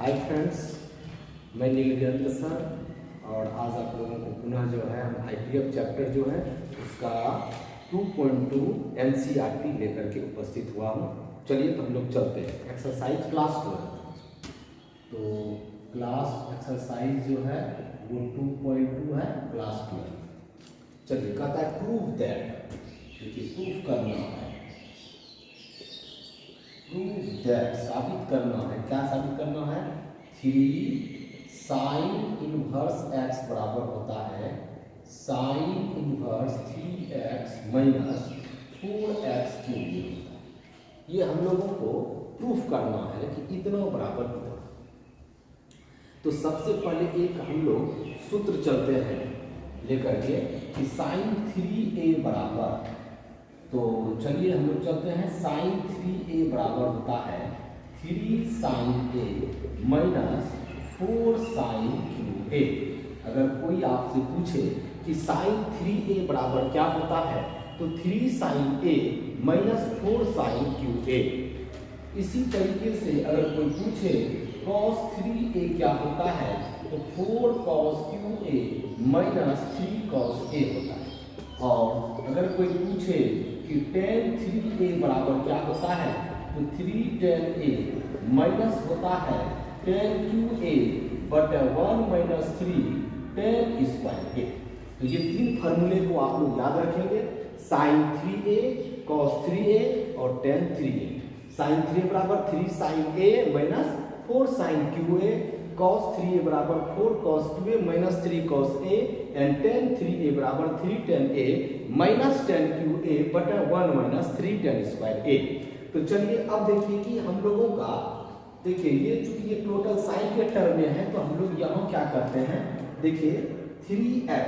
Hi friends, मैं Neelkanth sir और आज आप लोगों को पुनः जो है हम आईपीएफ चैप्टर जो है उसका 2.2 एनसीईआरटी लेकर के उपस्थित हुआ हूँ। चलिए तो हम लोग चलते हैं एक्सरसाइज क्लास 12। तो क्लास एक्सरसाइज जो है वो 2.2 है क्लास 12। चलिए कहता है प्रूव दैट, देखिए प्रूफ करना है, प्रूव दैट साबित करना है। क्या साबित करना है? 3 साइन इनवर्स x बराबर होता है sine inverse 3x minus 4x cube. ये हम लोगों को प्रूफ करना है कि इतना बराबर इतना। तो सबसे पहले एक हम लोग सूत्र चलते हैं लेकर के कि साइन 3a बराबर, तो चलिए हम लोग चलते हैं साइन 3a बराबर होता है 3 sine a minus 4 sine cube a. अगर कोई आपसे पूछे कि साइन 3a बराबर क्या होता है तो 3 sine a minus 4 sine cube a. इसी तरीके से अगर कोई पूछे cos 3a क्या होता है तो 4 cos Q A minus 3 cos a होता है। और अगर कोई पूछे कि tan 3a बराबर क्या होता है तो 3 tan a माइनस होता है tan QA बटा 1 माइनस 3 tan स्क्वायर a। तो ये तीन फार्मूले को आप लोग याद रखेंगे, साइन 3a, cos 3a और tan 3a। साइन 3 बराबर 3 sine a minus 4 sine QA, cos 3a बराबर 4 cos 2a minus 3 cos a and tan 3a बराबर 3 tan a minus tan QA बटा 1 माइनस 3 tan स्क्वायर a। तो चलिए अब देखिए कि हम लोगों का, देखिए ये चूंकि ये टोटल साइन के टर्म में है तो हम लोग यहाँ क्या करते हैं, देखिए 3x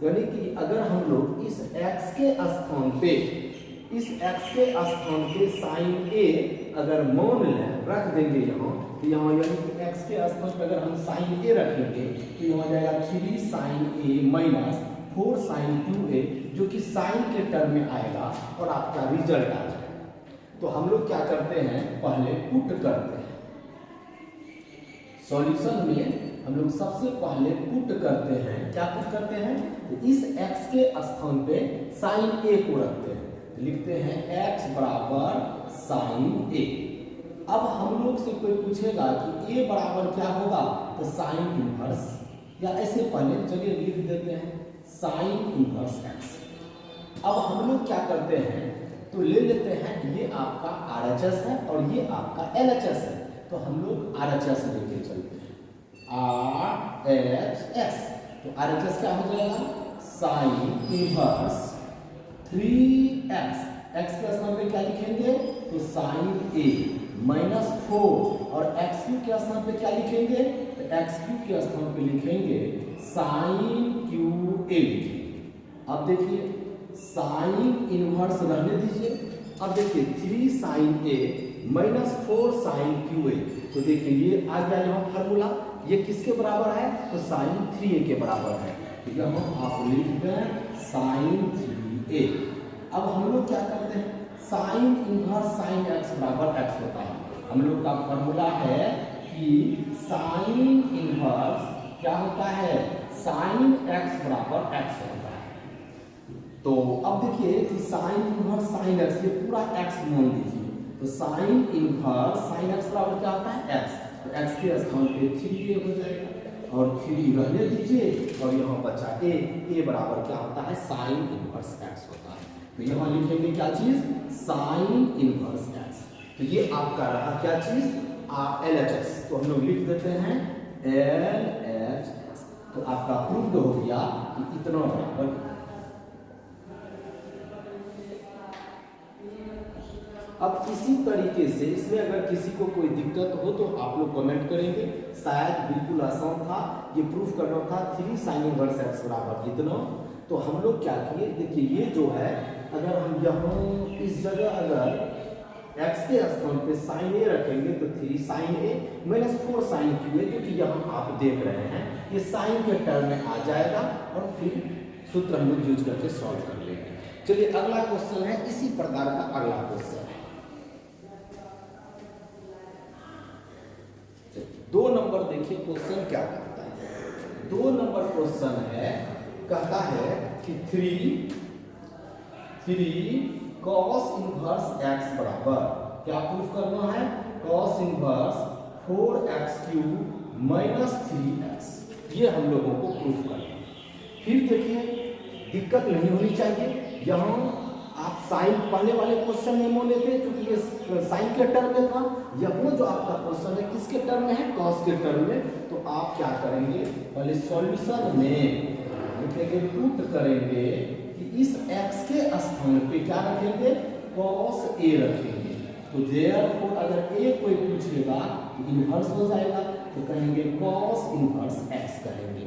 यानी कि अगर हम लोग इस x के स्थान पे, इस x के स्थान पे साइन a अगर मान लें, रख देंगे यहाँ, तो यहाँ यानी कि x के स्थान पे अगर हम साइन a रखेंगे तो यहाँ जाएगा 3 sine a minus 4 sign 2a, जो कि साइन के टर्म में आएगा और आपका रिजल्ट आ जाएगा। तो हम लोग क्या करते हैं, पहले पुट करते हैं सॉल्यूशन में। हम लोग सबसे पहले पुट करते हैं, क्या पुट करते हैं, तो इस x के स्थान पे साइन a को रखते हैं, लिखते हैं x बराबर साइन a। अब हम लोग से कोई पूछेगा कि a बराबर क्या होगा तो साइन इनवर्स, या ऐसे पहले चलिए लिख देते हैं साइन इनवर्स x। अब हम लोग क्या करते हैं, तो ले लेते हैं ये आपका RHS है और ये आपका LHS है, तो हम लोग RHS लेके चलते हैं RHS। तो RHS क्या हो जाएगा, साइन इनवर्स 3x, x के स्थान पे क्या लिखेंगे तो साइन a माइनस 4 और x क्यूब के स्थान पे क्या लिखेंगे तो x क्यूब के स्थान पे लिखेंगे साइन क्यू ए लिखेंगे। अब देखिए साइन इनवर्स रहने दीजिए। अब देखिए 3 sine a minus 4 sine cube a, तो देखिए ये आ गया यहाँ फार्मूला, ये किसके बराबर है तो साइन 3a के बराबर है। तो यहाँ आप लिख दें साइन 3a। अब हम लोग क्या करते हैं, साइन इनवर्स साइन x बराबर x होता है। हम लोग का फार्मूला है कि साइन इनवर्स क्या होता है, साइन x बराबर x होता है। तो अब देखिए कि साइन इनवर्स साइन x, ये पूरा x मान लीजिए, तो साइन इनवर्स साइन x बराबर क्या होता है x, तो x के स्थान पे 3a हो जाएगा और 3 रहने दीजिए और यहाँ बचा a बराबर क्या होता है साइन इनवर्स x होता है। तो यहाँ लिखेंगे क्या चीज, साइन इनवर्स x। तो ये आपका रहा क्या चीज LHS, तो हम लोग लिख देते हैं LHS। तो आपका प्रूव्ड हो गया कि इतना बराबर। अब इसी तरीके से इसमें अगर किसी को कोई दिक्कत हो तो आप लोग कमेंट करेंगे। शायद बिल्कुल आसान था, ये प्रूफ करना था 3 साइन इनवर्स x बराबर इतना। तो हम लोग क्या किए, देखिए ये जो है अगर हम यहाँ इस जगह अगर x के स्थान पे साइन a रखेंगे तो 3 sine a minus 4 sine q, जो कि यहाँ आप देख रहे हैं ये साइन के टर्म में आ जाएगा और फिर सूत्र हम लोग यूज करके सॉल्व कर लेंगे। चलिए अगला क्वेश्चन है, इसी प्रकार का अगला क्वेश्चन है। देखिए क्वेश्चन क्या करता है। 2 नंबर क्वेश्चन है, कहता है कि 3 cos इनवर्स x बराबर, क्या प्रूफ करना है, cos inverse 4x³ minus 3x, ये हम लोगों को प्रूफ करना है। फिर देखिए दिक्कत नहीं होनी चाहिए, यहाँ आप साइन पहले वाले क्वेश्चन में मोड़ लेते क्योंकि ये साइन के टर्म में था, यहाँ जो आपका क्वेश्चन है किसके टर्म में है, कॉस के टर्म में। तो आप क्या करेंगे, पहले सॉल्यूशन में लिखेंगे, पुट करेंगे कि इस x के स्थान पे क्या रखेंगे, cos a रखेंगे। तो देयरफॉर अगर a कोई पूछेगा तो इनवर्स हो जाएगा, तो कहेंगे cos इनवर्स x कहेंगे।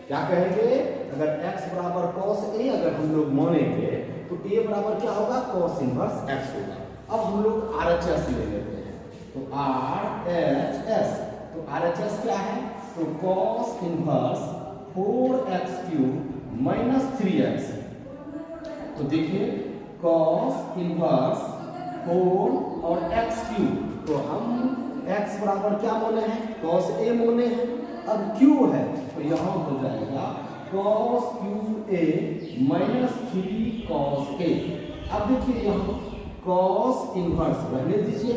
क्या कहेंगे, अगर x बराबर cos a अगर हम लोग मानेंगे तो a बराबर क्या होगा, cos इनवर्स x होगा। अब हम लोग RHS ले लेते हैं, तो RHS, तो RHS क्या है, तो cos inverse 4x³ minus 3x। तो देखिए cos इनवर्स 4 और x³, तो हम x बराबर क्या माने हैं, cos a माने हैं। अब q है तो यहाँ हो जाएगा cos3a माइनस 3 cos a। अब देखिए यहाँ cos इनवर्स रहने दीजिए।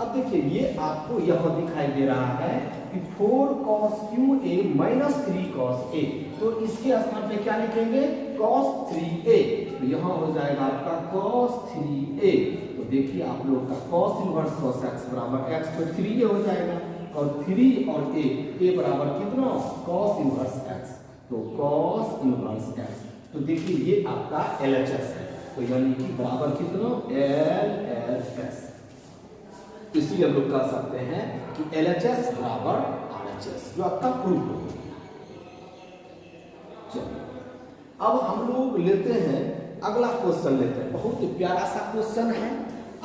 अब देखिए ये आपको यहाँ दिखाई दे रहा है कि 4 cos3a माइनस 3 cos a, तो इसके स्थान पे क्या लिखेंगे, cos3a। तो यहाँ हो जाएगा आपका cos3a। तो देखिए आप लोग का cos इनवर्स cos x बराबर x तो 3a हो जाएगा, और 3 और a बराबर कितना, cos इनवर्स x, तो cos इनवर्स x। तो देखिए ये आपका LHS है, तो यानी कि बराबर कितना, LHS। इसलिए हम लोग कह सकते हैं कि LHS बराबर RHS, जो आपका प्रूफ हो। चलिए अब हम लोग लेते हैं अगला क्वेश्चन लेते हैं, बहुत प्यारा सा क्वेश्चन है।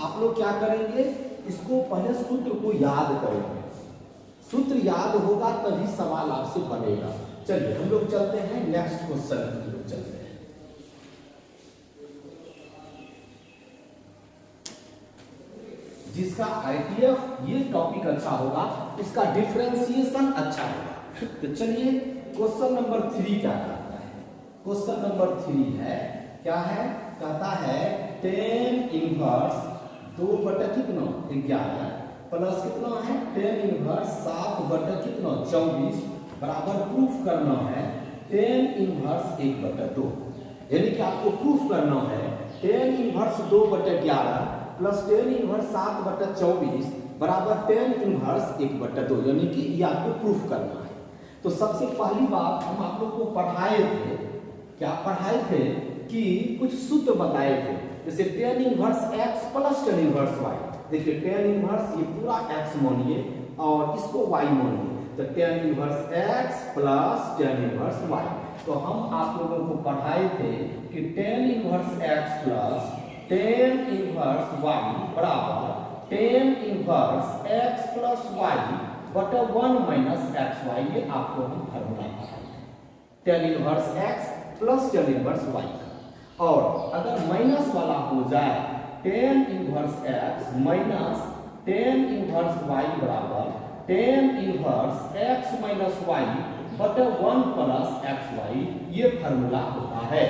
आप लोग क्या करेंगे, इसको पहले सूत्र को याद करेंगे, सूत्र याद होगा तभी सवाल आपसे बनेगा। चलिए हम लोग चलते हैं नेक्स्ट क्वेश्चन हम लोग चलते हैं। जिसका ITF ये टॉपिक अच्छा होगा, इसका डिफरेंशिएशन अच्छा होगा। तो चलिए क्वेश्चन नंबर 3 क्या करता है, क्वेश्चन नंबर 3 है, क्या है, कहता है tan इनवर्स 2 बटा कितना 11 प्लस कितना है, tan इनवर्स 7 बटा कितना 24 बराबर प्रूफ करना है tan इनवर्स 1 बटा 2। यानी कि आपको प्रूफ करना है tan इनवर्स 2 बटा 11 प्लस tan इनवर्स 7 बटा 24 बराबर tan इनवर्स 1 बटा 2, यानी कि ये आपको प्रूफ करना है। तो सबसे पहली बात हम आप लोग को पढ़ाए थे, क्या पढ़ाए थे कि कुछ सूत्र बताए थे, जैसे tan inverse x plus tan inverse y। देखिए tan इनवर्स ये पूरा x मानिए और इसको y मानिए, तो tan inverse x plus tan inverse y। तो हम आप लोगों को पढ़ाए थे कि tan inverse x plus tan inverse y बराबर tan inverse x plus y बटा 1 माइनस xy, ये आपको हम फार्मूला पढ़ाए tan inverse x plus tan inverse y का। और अगर माइनस वाला हो जाए tan inverse x minus tan inverse y बराबर tan inverse x minus y बटा 1 प्लस xy, ये फार्मूला होता है।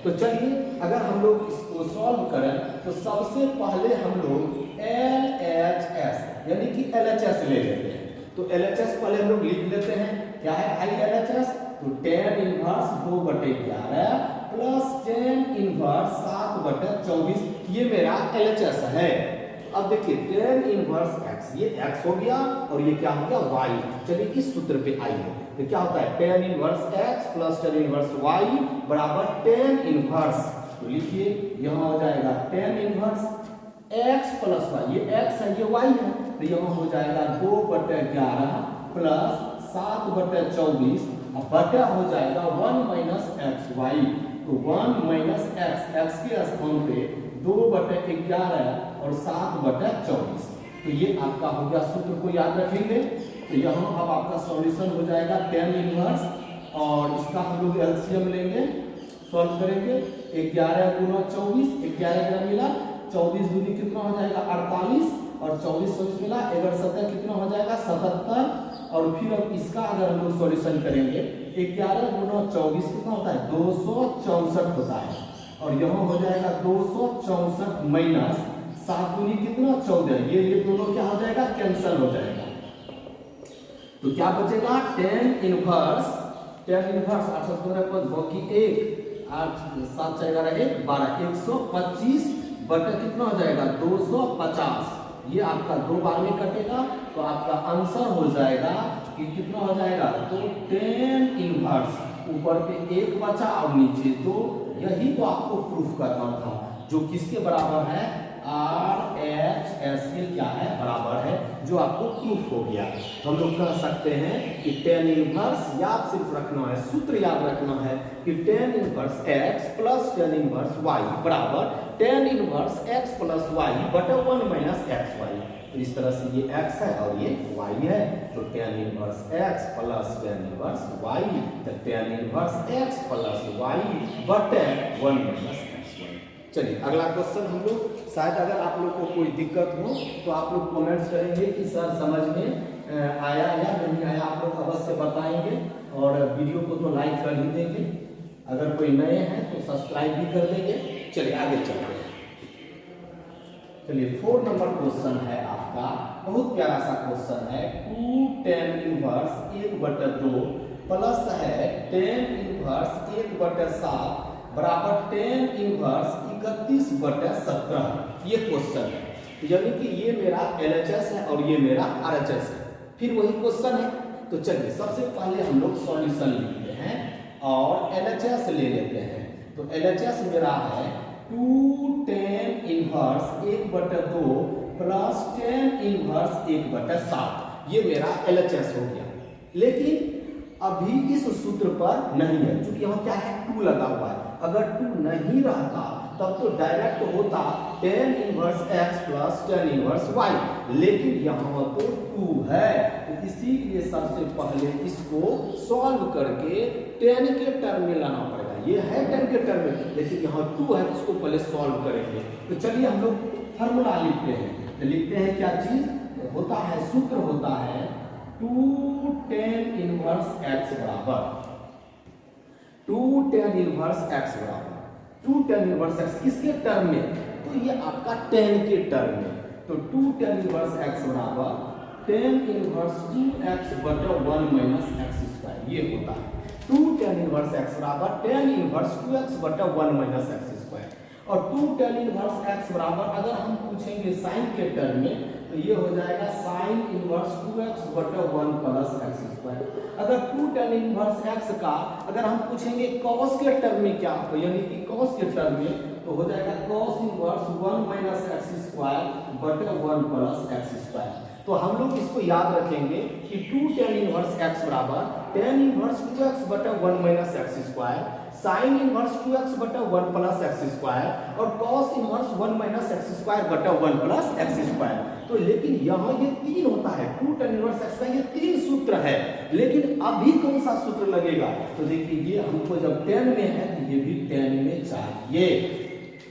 तो चलिए अगर हम लोग इसको सॉल्व करें तो सबसे पहले हम लोग LHS यानी कि LHS ले लेते हैं। तो LHS पहले हम लोग लिख लेते हैं, क्या है भाई LHS, तो tan इनवर्स 2 बटे 11 प्लस tan इनवर्स 7 बटे 24, ये मेरा LHS है। अब देखिए tan इनवर्स x, ये x हो गया और ये क्या हो गया y। चलिए इस सूत्र पे आइए, तो क्या होता है tan inverse x plus tan inverse y बराबर tan इनवर्स, तो लिखिए यहाँ हो जाएगा tan inverse x plus y, ये x है ये y है, तो यहाँ हो जाएगा 2 बटे 11 प्लस 7 बटे 24 और बटा हो जाएगा 1 माइनस xy। तो 1 माइनस x के स्थान पे 2 बटे 11 और 7 बटे 24, तो ये आपका हो गया। सूत्र को याद रखेंगे, तो यहाँ अब आपका सॉल्यूशन हो जाएगा tan इनवर्स, और इसका हम लोग एलसीएम लेंगे, सॉल्व करेंगे। 11 गुना 24, 11 मिला, 24 दूनी कितना हो जाएगा 48 और 24 मिला, 11 7 कितना हो जाएगा 77 और फिर अब इसका अगर हम लोग सॉल्यूशन करेंगे 11 गुना 24 कितना होता है 264 होता है, और यहाँ हो जाएगा 264 माइनस 7 दूनी कितना 14, ये दोनों क्या हो जाएगा कैंसिल हो जाएगा। तो क्या बचेगा tan इनवर्स 8 बाकी 1 8 7 जाएगा 12 125 बटा कितना हो जाएगा 250, ये आपका 2 बार में कटेगा तो आपका आंसर हो जाएगा कि कितना हो जाएगा तो tan इनवर्स ऊपर पे 1 बचा और नीचे 2, यही तो आपको प्रूफ करना था जो किसके बराबर है RHS के क्या है बराबर है, जो आपको प्रूफ हो गया। तो हम लोग कह सकते हैं कि tan इनवर्स याद सिर्फ रखना है, सूत्र याद रखना है कि tan inverse x plus tan inverse y बराबर tan inverse x plus y बटा 1 माइनस xy। तो इस तरह से ये x है और ये y है, तो tan inverse x plus tan inverse y, तो tan inverse x plus y बटा 1 माइनस xy। चलिए अगला क्वेश्चन हम लोग, शायद अगर आप लोग को कोई दिक्कत हो तो आप लोग कमेंट्स करेंगे कि सर समझ में आया या नहीं आया, आप लोग अवश्य बताएंगे और वीडियो को तो लाइक कर ही देंगे, अगर कोई नए हैं तो सब्सक्राइब भी कर देंगे। चलिए आगे चलते हैं। चलिए 4 नंबर क्वेश्चन है आपका, बहुत प्यारा सा क्वेश्चन है, 2 tan इनवर्स 1/2 प्लस है tan इनवर्स 1/7 बराबर tan इनवर्स 31/17, ये क्वेश्चन है। यानी कि ये मेरा LHS है और ये मेरा RHS है, फिर वही क्वेश्चन है। तो चलिए सबसे पहले हम लोग सॉल्यूशन लिखते हैं और LHS ले लेते हैं। तो LHS मेरा है 2 tan inverse 1/2 plus tan inverse 1/7, ये मेरा LHS हो गया। लेकिन अभी इस सूत्र पर नहीं है क्योंकि यहाँ क्या है 2 लगा हुआ है, अगर 2 नहीं रहता तब तो डायरेक्ट होता tan inverse x plus tan inverse y, लेकिन यहाँ तो 2 है, तो इसीलिए सबसे पहले इसको सॉल्व करके tan के टर्म में लाना पड़ेगा। ये है tan के टर्म में, लेकिन यहाँ 2 है, इसको पहले सॉल्व करेंगे। तो चलिए हम लोग फॉर्मूला लिखते हैं, तो लिखते हैं क्या चीज होता है, सूत्र होता है 2 tan इनवर्स x बराबर 2 tan इनवर्स x बराबर 2 tan इनवर्स x किसके टर्म में, तो ये आपका tan के टर्म में, तो 2 tan इनवर्स x बराबर tan इनवर्स 2x बटा 1 माइनस x स्क्वायर, ये होता है 2 tan इनवर्स x बराबर tan इनवर्स 2x बटा 1 माइनस x स्क्वायर। और 2 tan इनवर्स x बराबर अगर हम पूछेंगे साइन के टर्म में तो ये हो जाएगा साइन इनवर्स 2x बटा 1 प्लस x स्क्वायर। अगर 2 tan इनवर्स x का अगर हम पूछेंगे कॉस के टर्म में क्या, तो यानी कि कॉस के टर्म में तो हो जाएगा cos inverse 1 minus x square बटा 1 प्लस x स्क्वायर। तो हम लोग इसको याद रखेंगे कि 2 tan इनवर्स x बराबर tan इनवर्स 2x बटा 1 minus x square, sine inverse 2x बटा 1 प्लस x स्क्वायर और cos inverse 1 minus x square बटा 1 प्लस x स्क्वायर। तो लेकिन यहाँ ये 3 होता है, 2 tan इनवर्स x का ये 3 सूत्र है, लेकिन अभी कौन सा सूत्र लगेगा, तो देखिए ये हमको जब tan में है तो ये भी tan में चाहिए,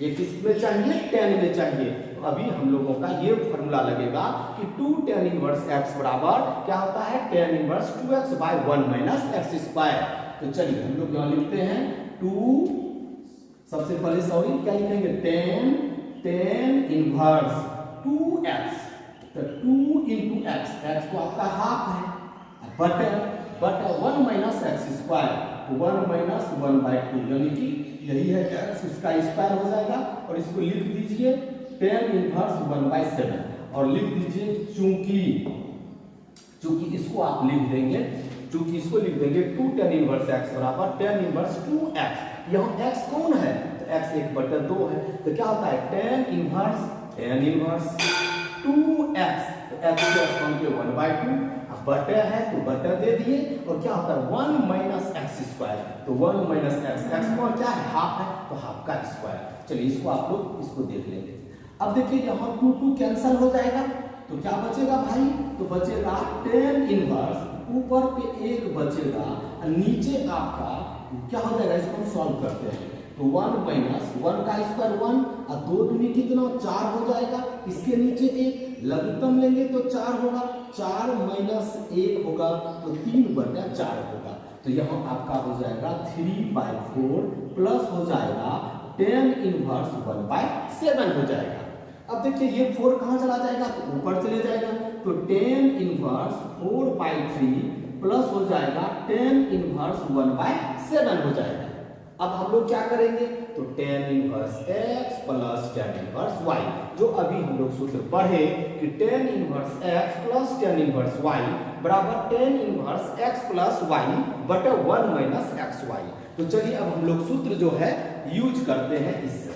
ये किस में चाहिए tan में चाहिए। तो अभी हम लोगों का ये फॉर्मूला लगेगा कि 2 tan इनवर्स x बराबर क्या होता है tan inverse 2x by 1 minus x square. तो चलिए हम लोग यहाँ लिखते हैं 2, सबसे पहले सॉरी क्या लिखेंगे tan इनवर्स 2x, तो 2 into x, x तो आपका हाफ है बटा 1 माइनस x स्क्वायर, तो 1 माइनस 1 बाय 2, यानी कि यही है x, इसका स्क्वायर हो जाएगा और इसको लिख दीजिए tan इनवर्स 1/7 और लिख दीजिए चूंकि इसको आप लिख देंगे, चूंकि इसको लिख देंगे 2 tan इनवर्स x बराबर tan इनवर्स 2x, यहाँ x कौन है तो x 1/2 है, तो क्या होता है tan इनवर्स 2x, तो x के स्थान पे 1/2, अब बटा है तो बटा दे दिए और क्या होता है 1 माइनस x स्क्वायर, तो 1 माइनस x को क्या है हाफ है तो हाफ का स्क्वायर। चलिए इसको आप लोग इसको देख लेंगे। अब देखिए यहाँ 2 कैंसिल हो जाएगा तो क्या बचेगा भाई, तो बचेगा tan इनवर्स, ऊपर पे 1 बचेगा और नीचे आपका क्या हो जाएगा, इसको हम सॉल्व करते हैं तो 1 माइनस 1 का स्क्वायर 1 और 2 दूनी कितना 4 हो जाएगा। इसके नीचे एक लघुत्तम लेंगे तो 4 होगा, 4 माइनस 1 होगा तो 3/4 होगा। तो यहाँ आपका हो जाएगा 3/4 प्लस हो जाएगा tan इनवर्स 1/7 हो जाएगा। अब देखिए ये 4 कहाँ चला जाएगा तो ऊपर चले जाएगा, तो tan इनवर्स 4/3 प्लस हो जाएगा tan इनवर्स 1/7 हो जाएगा। अब हम लोग क्या करेंगे तो tan inverse x plus tan inverse y, जो अभी हम लोग सूत्र पढ़े कि tan inverse x plus tan inverse y बराबर tan inverse x plus y बटा 1 माइनस xy। तो चलिए अब हम लोग सूत्र जो है यूज करते हैं इससे।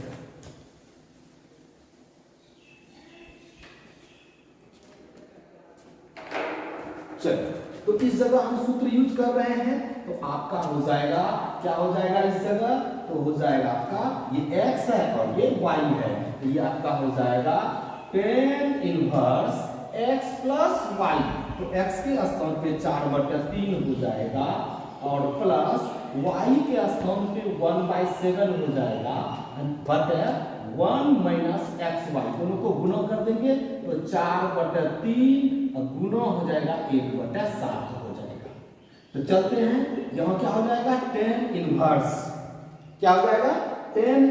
चलिए तो इस जगह हम सूत्र यूज कर रहे हैं, तो आपका हो जाएगा क्या हो जाएगा इस जगह, तो हो जाएगा आपका ये x है और ये y है, तो ये आपका हो जाएगा tan inverse x plus y, तो x के स्थान पे 4/3 हो जाएगा और प्लस y के स्थान पे 1/7 हो जाएगा बटे 1 माइनस xy, दोनों को गुणा कर देंगे तो 4/3 और गुना हो जाएगा 1/7 हो जाएगा। तो चलते हैं, यहाँ क्या हो जाएगा tan इनवर्स, क्या हो जाएगा tan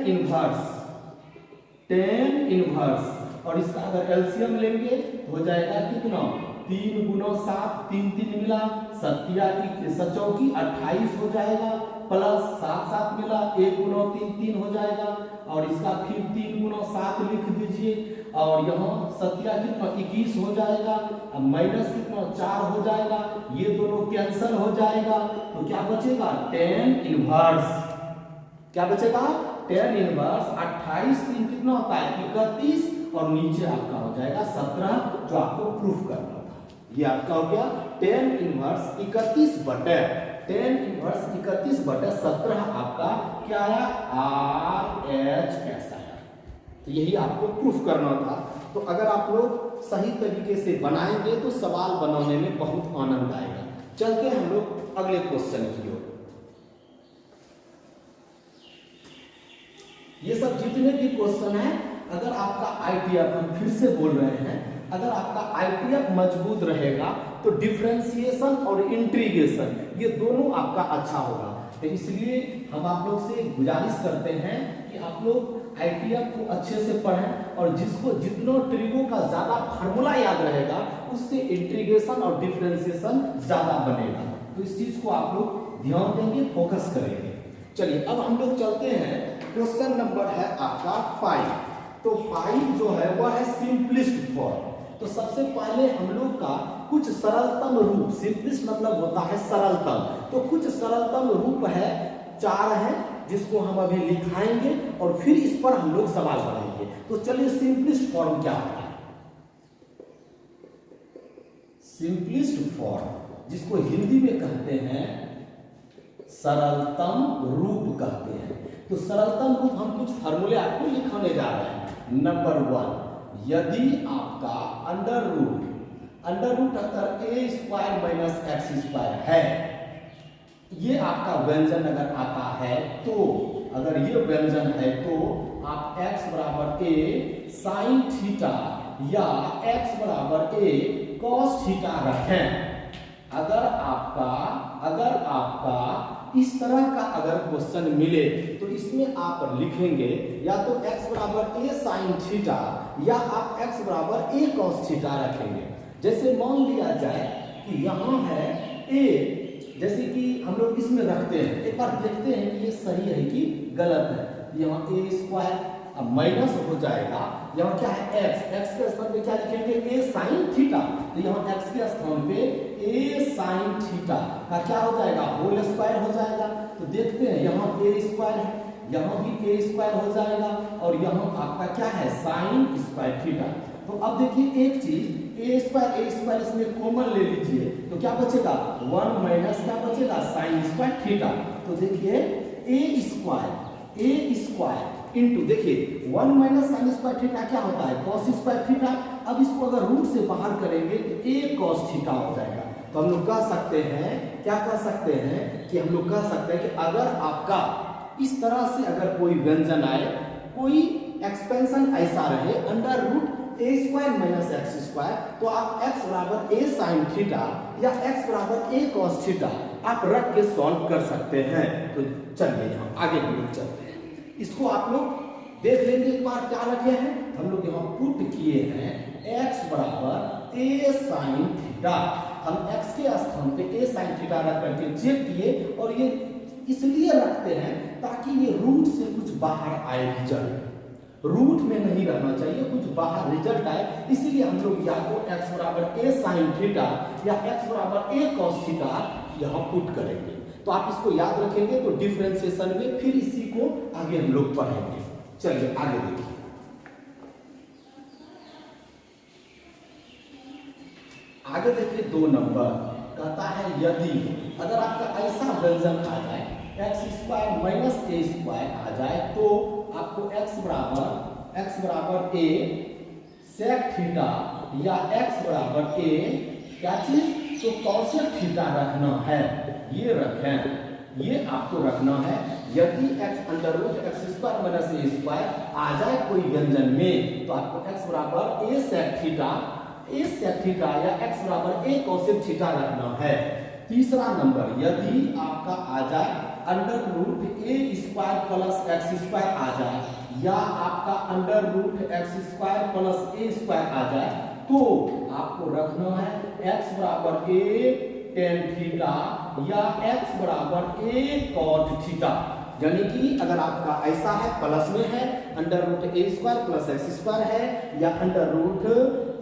इनवर्स और इसका अगर एलसीएम लेंगे तो हो जाएगा कितना 3 गुना 7, 3 3 मिला 7 चौकी 28 हो जाएगा, प्लस 7 7 मिला 1 गुना 3 3 हो जाएगा और इसका फिर 3 गुना 7 लिख दीजिए और यहाँ 7 कितना 21 हो जाएगा, अब माइनस कितना 4 हो जाएगा, ये दोनों कैंसिल हो जाएगा, तो क्या बचेगा tan इनवर्स, क्या बचेगा tan इनवर्स 28 3 कितना होता है 31 और नीचे आपका हो जाएगा 17, जो आपको प्रूफ करना था। ये आपका हो गया tan इनवर्स 31/17 आपका क्या आया RHS आया। तो यही आपको प्रूफ करना था। तो अगर आप लोग सही तरीके से बनाएंगे तो सवाल बनाने में बहुत आनंद आएगा। चलते हैं हम लोग अगले क्वेश्चन की ओर। ये सब जितने भी क्वेश्चन है, अगर आपका आईटीएफ, हम फिर से बोल रहे हैं, अगर आपका आईटीएफ मजबूत रहेगा तो डिफरेंशिएशन और इंटीग्रेशन ये दोनों आपका अच्छा होगा। तो इसलिए हम आप लोग से गुजारिश करते हैं कि आप लोग आईटीएफ को अच्छे से पढ़ें और जिसको जितना ट्रिगो का ज्यादा फार्मूला याद रहेगा उससे इंटीग्रेशन और डिफरेंशिएशन ज्यादा बनेगा। तो इस चीज को आप लोग ध्यान देंगे, फोकस करेंगे। चलिए अब हम लोग चलते हैं, क्वेश्चन नंबर है आपका 5। तो 5 जो है वह है सिंपलिस्ट फॉर्म। तो सबसे पहले हम लोग का कुछ सरलतम रूप, सिंपलिस्ट मतलब होता है सरलतम, तो कुछ सरलतम रूप है 4 है जिसको हम अभी लिखाएंगे और फिर इस पर हम लोग सवाल बनाएंगे। तो चलिए सिंपलिस्ट फॉर्म क्या होता है। सिंपलिस्ट फॉर्म जिसको हिंदी में कहते हैं सरलतम रूप कहते हैं। तो सरलतम रूप हम कुछ फार्मूले आपको लिखाने जा रहे हैं। नंबर 1, यदि आपका अंडर रूट अगर a² माइनस x² है, ये आपका व्यंजन अगर आता है तो, अगर ये व्यंजन है तो आप x बराबर a sin थीटा या x बराबर a cos थीटा रखें। अगर आपका इस तरह का अगर क्वेश्चन मिले तो इसमें आप लिखेंगे या तो x बराबर a sin थीटा या आप x बराबर a cos थीटा रखेंगे। जैसे मान लिया जाए कि यहाँ है a, जैसे कि हम लोग इसमें रखते हैं, एक बार देखते हैं कि ये सही है कि गलत है। यहाँ a² अब माइनस हो जाएगा, यहाँ क्या है x के स्थान पे क्या लिखेंगे a sin थीटा, तो यहाँ x के स्थान पे a sin थीटा का क्या हो जाएगा होल स्क्वायर हो जाएगा। तो देखते हैं यहाँ a² है, यहाँ भी a² हो जाएगा और यहाँ आपका क्या है sin² थीटा। तो अब देखिए एक चीज a² इसमें कॉमन ले लीजिए तो क्या बचेगा 1 माइनस क्या बचेगा sin² थीटा। तो देखिए a² इंटू देखिए 1 माइनस sin² थीटा क्या होता है cos² थीटा। अब इसको अगर रूट से बाहर करेंगे तो a cos थीटा हो जाएगा। तो हम लोग कह सकते हैं, क्या कह सकते हैं कि हम लोग कह सकते हैं कि अगर आपका इस तरह से अगर कोई व्यंजन आए, कोई एक्सपेंशन ऐसा रहे under root a square minus x square, तो आप x बराबर ए साइन थीटा या x बराबर ए कॉस थीटा आप रख के सॉल्व कर सकते हैं। तो चलिए यहाँ आगे हम लोग चलते हैं। इसको आप लोग देख लेंगे एक बार क्या रखे हैं हम लोग यहाँ पुट किए हैं x बराबर ए साइन थीटा। हम x के स्थान पे ए साइन थीटा रख करके चेक किए, और ये इसलिए रखते हैं ताकि ये रूट से कुछ बाहर आए रिजल्ट, रूट में नहीं रहना चाहिए, कुछ बाहर रिजल्ट आए, इसीलिए हम लोग या तो x बराबर ए साइन थीटा या x बराबर ए कॉस थीटा यहाँ पुट करेंगे। तो आप इसको याद रखेंगे तो डिफरेंशिएशन में फिर इसी को आगे हम लोग पढ़ेंगे। चलिए आगे देखिए, आगे देखिए 2 नंबर कहता है यदि अगर आपका ऐसा व्यंजन आ जाए x square minus a square आ जाए, तो आपको x बराबर ए सेक थीटा या x बराबर ए क्या चीज तो कॉसेक थीटा रखना है। ये रखें, ये आपको रखना है। यदि x under root x square minus a square आ जाए कोई व्यंजन में, तो आपको x बराबर ए सेक थीटा या x बराबर ए कॉसेक थीटा रखना है। तीसरा नंबर, यदि आपका आ जाए under root a square plus x square आ जाए, या आपका under root x square plus a square आ जाए, तो आपको रखना है x बराबर ए टेन थीटा या x बराबर ए कॉट थीटा। यानी कि अगर आपका ऐसा है प्लस में है under root a square plus x square है, या under root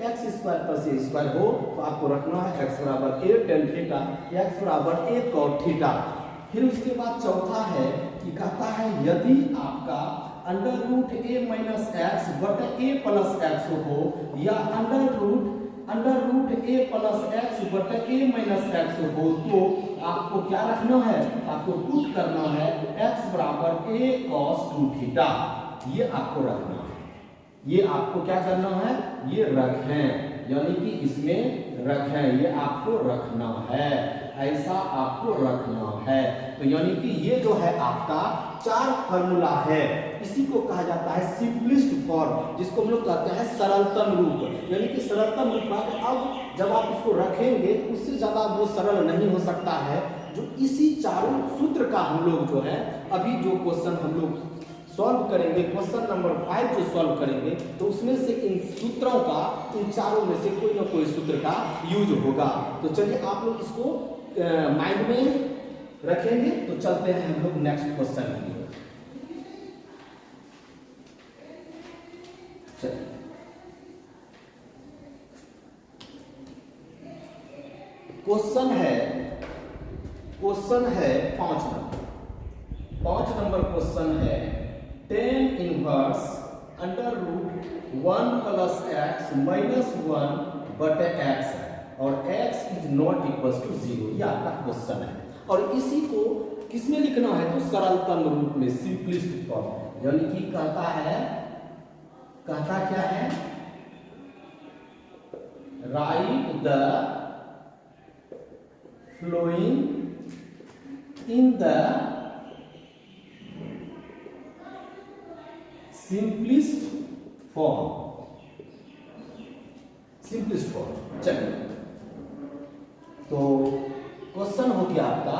x square plus a square हो, तो आपको रखना है x बराबर ए टेन थीटा या x बराबर ए कॉट थीटा। फिर उसके बाद चौथा है कि कहता है यदि आपका अंडर रूट ए माइनस एक्स बटे ए प्लस एक्स हो, या अंडर रूट ए प्लस एक्स बटे ए माइनस एक्स हो, तो आपको क्या रखना है, आपको पुट करना है x बराबर ए कॉस 2 थीटा। ये आपको रखना है, ये आपको क्या करना है, ये रखें, यानी कि इसमें रखें, ये आपको रखना है, ऐसा आपको रखना है। तो यानी कि ये जो है आपका 4 फार्मूला है, इसी को कहा जाता है सिंपलेस्ट फॉर्म, जिसको हम लोग कहते हैं सरलतम रूप। यानी कि सरलतम रूप में अब जब आप इसको रखेंगे तो उससे ज्यादा वो सरल नहीं हो सकता है। जो इसी चारों सूत्र का हम लोग जो है अभी जो क्वेश्चन हम लोग सॉल्व करेंगे, क्वेश्चन नंबर 5 जो सॉल्व करेंगे, तो उसमें से इन सूत्रों का, इन चारों में से कोई ना कोई सूत्र का यूज होगा। तो चलिए आप लोग इसको माइंड में रखेंगे। तो चलते हैं हम लोग नेक्स्ट क्वेश्चन की ओर। चलिए क्वेश्चन है 5 नंबर क्वेश्चन है tan inverse under root 1 plus x minus 1 बटे एक्स है, और x is not equal to 0। ये आपका क्वेश्चन है, और इसी को किसमें लिखना है, तो सरलतम रूप में, सिंपलिस्ट फॉर्म। यानी कि कहता क्या है, write the following in the simplest form. चलिए, तो क्वेश्चन हो गया आपका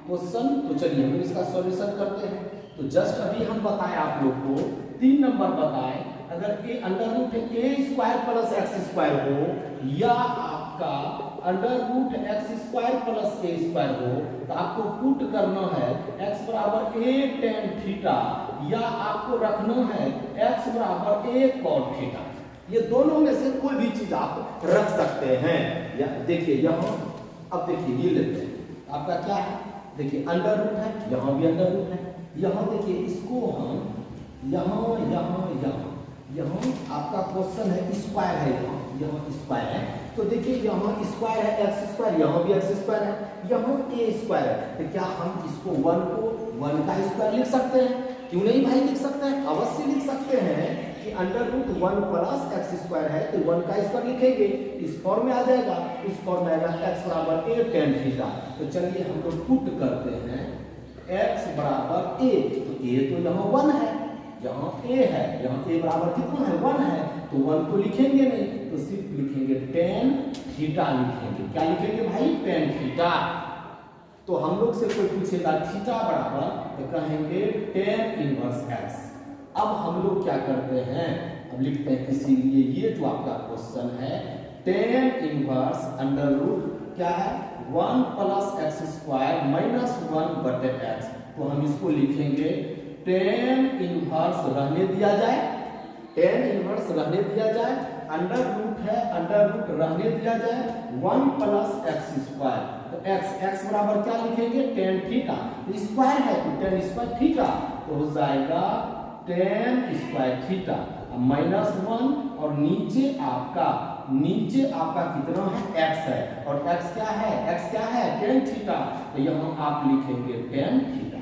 क्वेश्चन। तो चलिए हम इसका सॉल्यूशन करते हैं। तो जस्ट अभी हम बताएं आप लोग को 3 नंबर बताएं, अगर a under root a square plus x square हो, या आपका under root x square plus a square हो, तो आपको पुट करना है x बराबर ए टेन थीटा, या आपको रखना है x बराबर ए कॉट थीटा। ये दोनों में से कोई भी चीज आप रख सकते हैं। या देखिए यहाँ, अब देखिए ये लेते हैं, आपका क्या है, देखिए अंडर रूट है, यहाँ भी अंडर रूट है, यहाँ देखिए इसको हम यहाँ आपका क्वेश्चन है स्क्वायर है, यहाँ स्क्वायर है, तो देखिए यहाँ स्क्वायर है एक्स स्क्वायर, यहाँ भी एक्स स्क्वायर है, यहाँ ए स्क्वायर है। तो क्या हम इसको 1 को 1 का स्क्वायर लिख सकते हैं? क्यों नहीं भाई, लिख सकते हैं, अवश्य लिख सकते हैं कि under root 1 plus x square है, तो 1 का स्क्वायर लिखेंगे, इस फॉर्म में आ जाएगा, इस फॉर्म में आएगा x बराबर ए टेन थीटा। तो चलिए हम लोग पुट करते हैं x बराबर a, तो a तो यहाँ 1 है, यहाँ a है, यहाँ a बराबर कितना है 1 है, तो 1 को लिखेंगे नहीं, तो सिर्फ लिखेंगे tan थीटा लिखेंगे। क्या लिखेंगे भाई? tan theta. तो हम लोग से कोई पूछेगा थीटा बराबर, तो कहेंगे tan इनवर्स x। अब हम लोग क्या करते हैं, अब लिखते हैं इसीलिए ये जो आपका क्वेश्चन है tan इनवर्स अंडर रूट क्या है 1 प्लस एक्स स्क्वायर माइनस 1 बटे x। तो हम इसको लिखेंगे tan इनवर्स रहने दिया जाए, tan इनवर्स रहने दिया जाए, अंडर रूट है अंडर रूट रहने दिया जाए 1 प्लस एक्स स्क्वायर। तो x बराबर क्या लिखेंगे tan थीटा, स्क्वायर है तो tan स्क्वायर थीटा, तो हो जाएगा tan स्क्वायर थीटा माइनस 1 और नीचे आपका कितना है x है, और x क्या है tan थीटा, तो यहाँ आप लिखेंगे tan थीटा।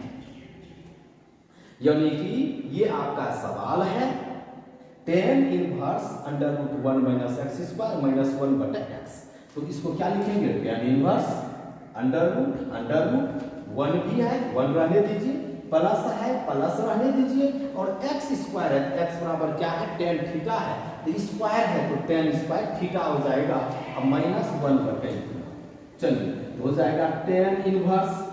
यानी कि ये आपका सवाल है tan inverse under root 1 minus x square minus 1 बटे x। तो इसको क्या लिखेंगे tan इनवर्स अंडर रूट 1 भी है 1 रहने दीजिए, प्लस है प्लस रहने दीजिए, और x स्क्वायर है, x बराबर क्या है tan थीटा है, तो स्क्वायर है तो tan स्क्वायर थीटा हो जाएगा, अब माइनस 1 बटे। चलिए तो हो जाएगा tan इनवर्स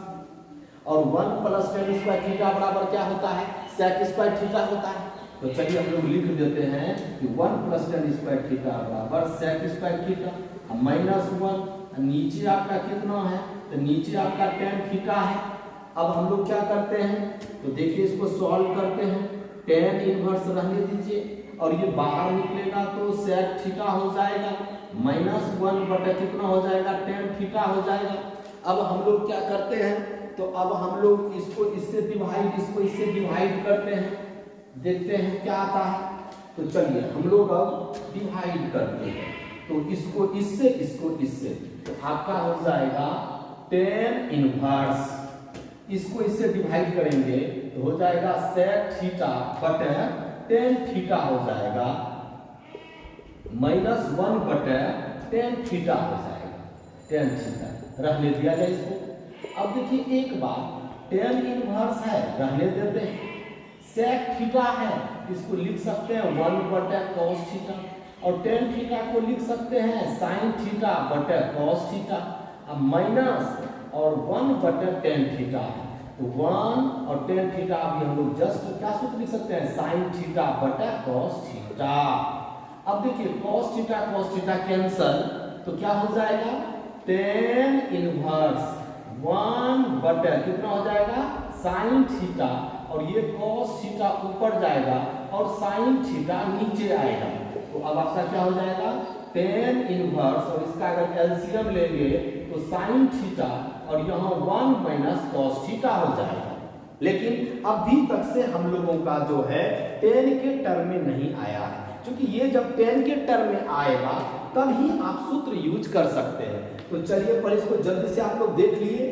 और 1 प्लस tan स्क्वायर थीटा बराबर क्या होता है sec स्क्वायर थीटा होता है। तो चलिए हम लोग लिख देते हैं कि 1 प्लस tan स्क्वायर थीटा बराबर sec स्क्वायर थीटा माइनस 1, नीचे आपका कितना है, तो नीचे आपका tan थीटा है। अब हम लोग क्या करते हैं, तो देखिए इसको सॉल्व करते हैं, tan इनवर्स रहने दीजिए और ये बाहर निकलेगा तो sec थीटा हो जाएगा माइनस 1 बटे कितना हो जाएगा tan थीटा हो जाएगा। अब हम लोग क्या करते हैं, तो अब हम लोग इसको इससे डिवाइड करते हैं, देखते हैं क्या आता है। तो चलिए हम लोग अब डिवाइड करते हैं, तो इसको इससे तो आपका हो जाएगा tan इनवर्स, इसको इससे डिवाइड करेंगे तो हो जाएगा sec थीटा बटे tan थीटा हो जाएगा माइनस 1 बटे tan थीटा हो जाएगा, tan थीटा रहने दिया जाए इसको। अब देखिए एक बात, tan इनवर्स है रहने देते हैं, sec थीटा है इसको लिख सकते हैं 1 बटे cos थीटा, और tan थीटा को लिख सकते हैं sin थीटा बटे cos थीटा, अब माइनस और 1 बटे tan थीटा, तो 1 और tan थीटा अभी हम लोग जस्ट क्या सूत्र लिख सकते हैं sin थीटा बटे cos थीटा। अब देखिए cos थीटा कैंसल, तो क्या हो जाएगा tan इनवर्स 1 बटे कितना हो जाएगा sin थीटा, और ये cos थीटा ऊपर जाएगा और sin थीटा नीचे आएगा। तो अब आपका क्या हो जाएगा tan इनवर्स, और इसका अगर एलसीएम लेंगे तो sin थीटा और यहाँ 1 माइनस cos थीटा हो जाएगा। लेकिन अभी तक से हम लोगों का जो है tan के टर्म में नहीं आया है, क्योंकि ये जब tan के टर्म में आएगा तब ही आप सूत्र यूज कर सकते हैं। तो चलिए पहले इसको जल्दी से आप लोग देख लिए,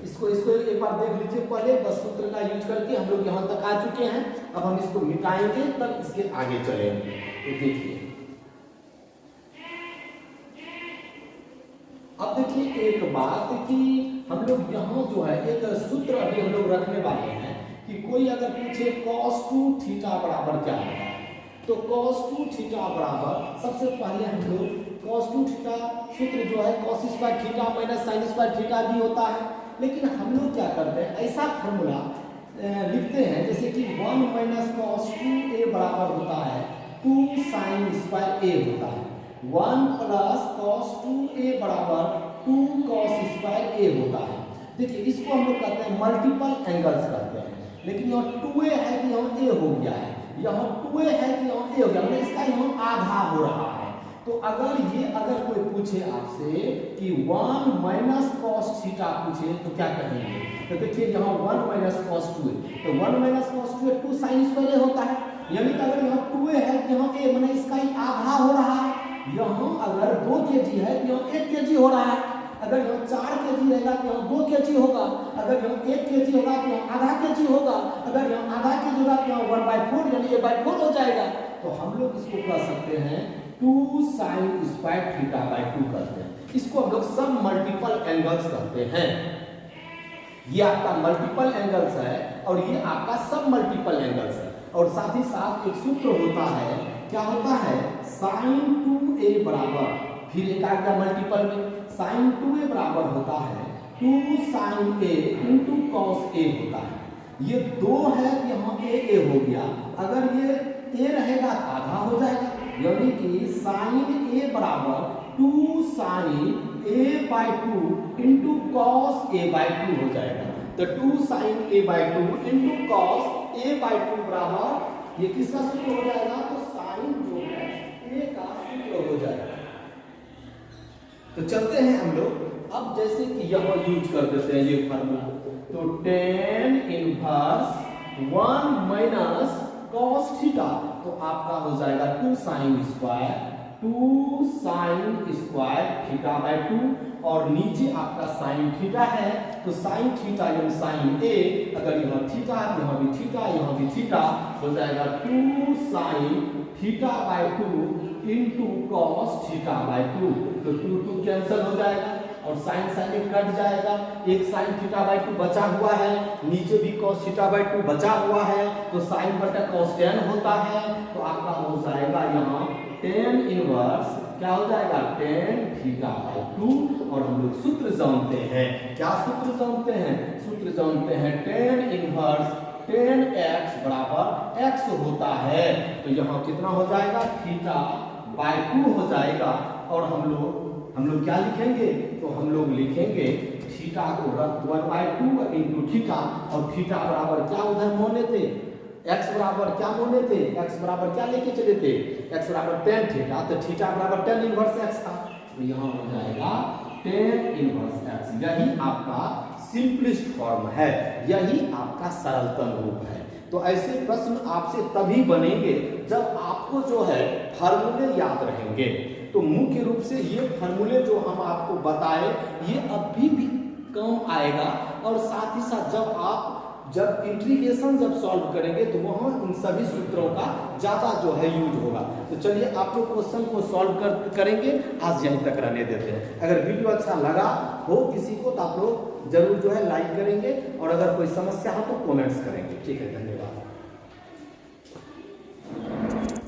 इसको एक बार देख लीजिए पहले, बस सूत्र का यूज करके हम लोग यहाँ तक आ चुके हैं। अब हम इसको मिटाएंगे तब इसके आगे चलेंगे। तो देखिए अब देखिए एक बात कि हम लोग यहाँ जो है एक सूत्र अभी हम लोग रखने वाले हैं कि कोई अगर पूछे cos 2 थीटा बराबर क्या है, तो cos 2 थीटा बराबर सबसे पहले हम लोग cos 2 थीटा सूत्र जो है cos square theta minus sin square theta भी होता है, लेकिन हम लोग क्या करते हैं ऐसा फॉर्मूला लिखते हैं जैसे कि 1 माइनस cos 2a बराबर होता है 2 sin स्क्वायर a होता है, 1 प्लस cos 2a बराबर 2 cos स्क्वायर a होता है। देखिए इसको हम लोग कहते हैं मल्टीपल एंगल्स कहते हैं, लेकिन यहाँ 2a है कि यहाँ a हो गया है, यहाँ 2a है कि यहाँ a हो गया, मतलब इसका यहाँ आधा हो रहा है। तो अगर कोई पूछे आपसे कि 1 माइनस cos थीटा पूछे तो क्या कहेंगे, तो देखिए यहाँ 1 माइनस cos 2a, तो 1 minus cos 2a 2 sin square a होता है, यानी कि अगर यहाँ 2a है कि यहाँ a, मतलब इसका ही आधा हो रहा है। यहाँ अगर 2 kg है तो यहाँ 1 kg हो रहा है, अगर यहाँ 4 kg रहेगा तो यहाँ 2 kg होगा, अगर यहाँ 1 kg होगा तो यहाँ आधा kg होगा, अगर यहाँ आधा kg होगा तो यहाँ 1/4 यानी a/4 हो जाएगा। तो हम लोग इसको कह सकते हैं 2 sin स्क्वायर थीटा बाय 2 कहते हैं, इसको हम लोग सब मल्टीपल एंगल्स कहते हैं। ये आपका मल्टीपल एंगल्स है और ये आपका सब मल्टीपल एंगल्स है। और साथ ही साथ एक सूत्र होता है, क्या होता है, sin 2a बराबर, फिर एक आ गया मल्टीपल में, sin 2a बराबर होता है 2 sin a into cos a होता है। ये 2 है, यहाँ a हो गया, अगर ये a रहेगा तो आधा हो जाएगा, यानी कि sin a बराबर 2 sin a by 2 into cos a by 2 हो जाएगा। तो 2 sin a by 2 into cos a by 2 बराबर ये किसका सूत्र हो जाएगा, तो sin जो है a का सूत्र हो जाएगा। तो चलते हैं हम लोग अब, जैसे कि यहाँ यूज कर देते हैं ये फार्मूला, तो tan inverse 1 minus cos theta, तो आपका हो जाएगा 2 sin स्क्वायर थीटा बाय 2, और नीचे आपका साइन थीटा है, तो साइन थीटा यानी साइन ए, अगर यहाँ थीटा यहाँ भी थीटा यहाँ भी थीटा, हो जाएगा 2 sine theta by 2 into cos theta by 2, तो 2 कैंसिल हो जाएगा और साइन साइन कट जाएगा, एक साइन थीटा बाय 2 बचा हुआ है, नीचे भी कॉस थीटा बाय 2 बचा हुआ है, तो साइन बटा कॉस tan होता है, तो आपका हो जाएगा यहाँ tan इनवर्स क्या हो जाएगा, tan थीटा बाय 2, और हम लोग सूत्र जानते हैं, क्या सूत्र जानते हैं, सूत्र जानते हैं tan इनवर्स tan x बराबर x होता है, तो यहाँ कितना हो जाएगा, थीटा बाय 2 हो जाएगा, और हम लोग क्या लिखेंगे, तो हम लोग लिखेंगे थीटा को 1/2 इंटू थीटा, और थीटा बराबर क्या उधर मोने थे, x बराबर क्या मोने थे, x बराबर क्या लेके चले थे, x बराबर tan थीटा, तो थीटा बराबर tan इनवर्स x था, तो यहाँ हो जाएगा tan इनवर्स x। यही आपका सिंपलेस्ट फॉर्म है, यही आपका सरलतम रूप है। तो ऐसे प्रश्न आपसे तभी बनेंगे जब आपको जो है फार्मूले याद रहेंगे। तो मुख्य रूप से ये फार्मूले जो हम आपको बताए ये अभी भी काम आएगा, और साथ ही साथ जब इंटीग्रेशन जब सॉल्व करेंगे तो वहाँ इन सभी सूत्रों का ज़्यादा जो है यूज होगा। तो चलिए आप लोग क्वेश्चन को सॉल्व करेंगे, आज यहीं तक रहने देते हैं। अगर वीडियो अच्छा लगा हो किसी को तो आप लोग जरूर जो है लाइक करेंगे, और अगर कोई समस्या हो तो कमेंट्स करेंगे। ठीक है, धन्यवाद।